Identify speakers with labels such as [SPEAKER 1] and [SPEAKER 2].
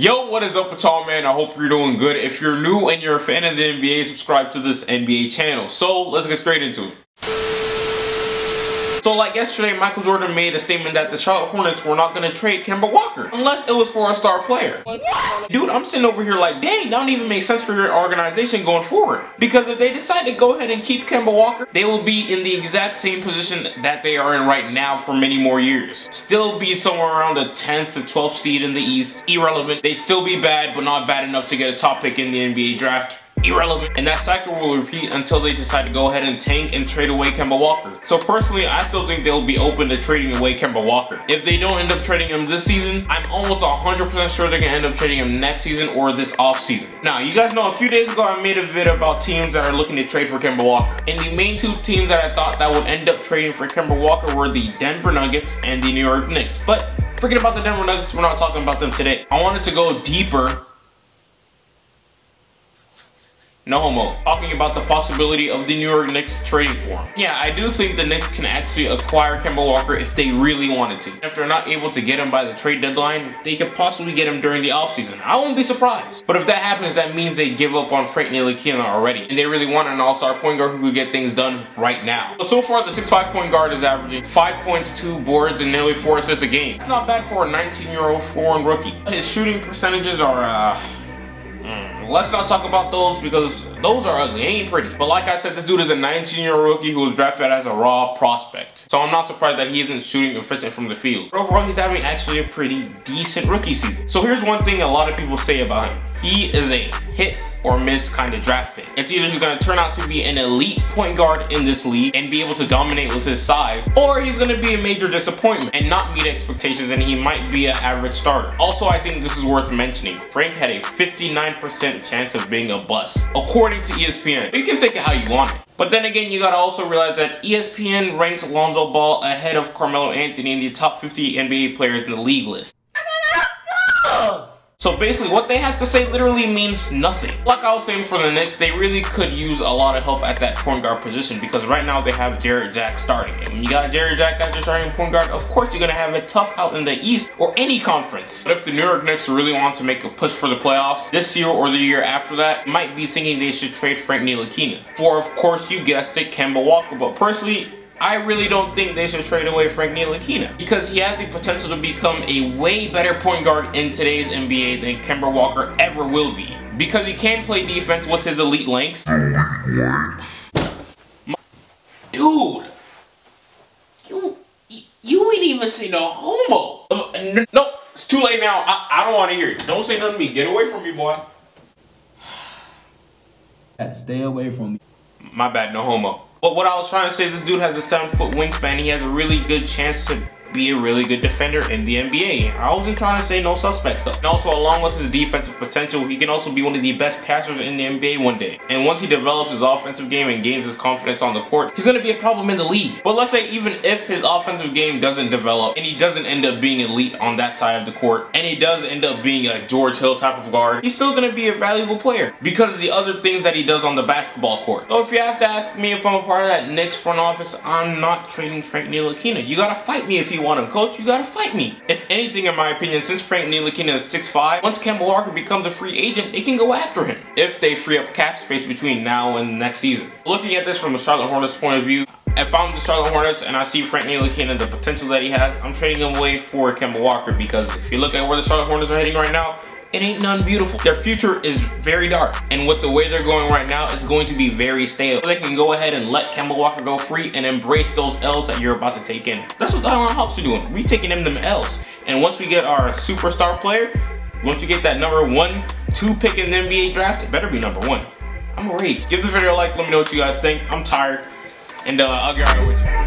[SPEAKER 1] Yo, what is up with y'all, man? I hope you're doing good. If you're new and you're a fan of the NBA, subscribe to this NBA channel. So let's get straight into it. So like yesterday, Michael Jordan made a statement that the Charlotte Hornets were not going to trade Kemba Walker unless it was for a star player. What? Dude, I'm sitting over here like, dang, that don't even make sense for your organization going forward. Because if they decide to go ahead and keep Kemba Walker, they will be in the exact same position that they are in right now for many more years. Still be somewhere around the 10th to 12th seed in the East. Irrelevant. They'd still be bad, but not bad enough to get a top pick in the NBA draft. Irrelevant. And that cycle will repeat until they decide to go ahead and tank and trade away Kemba Walker. So personally, I still think they'll be open to trading away Kemba Walker. If they don't end up trading him this season, I'm almost 100% sure they're gonna end up trading him next season or this offseason. Now, you guys know a few days ago I made a vid about teams that are looking to trade for Kemba Walker. And the main two teams that I thought that would end up trading for Kemba Walker were the Denver Nuggets and the New York Knicks. But forget about the Denver Nuggets, we're not talking about them today. I wanted to go deeper. No homo. Talking about the possibility of the New York Knicks trading for him. Yeah, I do think the Knicks can actually acquire Kemba Walker if they really wanted to. If they're not able to get him by the trade deadline, they could possibly get him during the offseason. I won't be surprised. But if that happens, that means they give up on Frank Ntilikina already. And they really want an all-star point guard who could get things done right now. So far, the 6'5" point guard is averaging 5 points, 2 boards, and nearly 4 assists a game. It's not bad for a 19-year-old foreign rookie. His shooting percentages are, let's not talk about those because those are ugly. They ain't pretty. But like I said, this dude is a 19-year-old rookie who was drafted as a raw prospect. So I'm not surprised that he isn't shooting efficient from the field. But overall, he's having actually a pretty decent rookie season. So here's one thing a lot of people say about him. He is a hit or miss kind of draft pick. It's either he's going to turn out to be an elite point guard in this league and be able to dominate with his size, or he's going to be a major disappointment and not meet expectations and he might be an average starter. Also, I think this is worth mentioning. Frank had a 59% chance of being a bust, according to ESPN. You can take it how you want it. But then again, you gotta also realize that ESPN ranks Lonzo Ball ahead of Carmelo Anthony in the top 50 NBA players in the league list. So basically, what they have to say literally means nothing. Like I was saying for the Knicks, they really could use a lot of help at that point guard position because right now they have Jarrett Jack starting. And when you got Jarrett Jack as your starting point guard, of course you're going to have it tough out in the East or any conference. But if the New York Knicks really want to make a push for the playoffs this year or the year after that, might be thinking they should trade Frank Ntilikina for, of course, you guessed it, Kemba Walker. But personally, I really don't think they should trade away Frank Ntilikina because he has the potential to become a way better point guard in today's NBA than Kemba Walker ever will be. Because he can play defense with his elite length. Dude! You ain't even say no homo! No, it's too late now. I don't want to hear it. Don't say nothing to me. Get away from me, boy.
[SPEAKER 2] Stay away from me.
[SPEAKER 1] My bad, no homo. But what I was trying to say, this dude has a 7-foot wingspan. He has a really good chance to be a really good defender in the NBA. I wasn't trying to say no suspect stuff. And also, along with his defensive potential, he can also be one of the best passers in the NBA one day. And once he develops his offensive game and gains his confidence on the court, he's going to be a problem in the league. But let's say even if his offensive game doesn't develop and he doesn't end up being elite on that side of the court, and he does end up being a George Hill type of guard, he's still going to be a valuable player because of the other things that he does on the basketball court. So if you have to ask me if I'm a part of that Knicks front office, I'm not trading Frank Ntilikina. You got to fight me if you want him, coach. You gotta fight me. If anything, in my opinion, since Frank Ntilikina is 6'5", once Kemba Walker becomes a free agent, they can go after him if they free up cap space between now and next season. Looking at this from the Charlotte Hornets point of view, if I'm the Charlotte Hornets and I see Frank Ntilikina, the potential that he has, I'm trading him away for Kemba Walker because if you look at where the Charlotte Hornets are heading right now, it ain't none beautiful. Their future is very dark. And with the way they're going right now, it's going to be very stale. They can go ahead and let Kemba Walker go free and embrace those L's that you're about to take in. That's what the Atlanta Hawks are doing. We taking them L's. And once we get our superstar player, once we get that number 1, 2 pick in the NBA draft, it better be number 1. I'm gonna rage. Give the video a like. Let me know what you guys think. I'm tired. And I'll get right with you.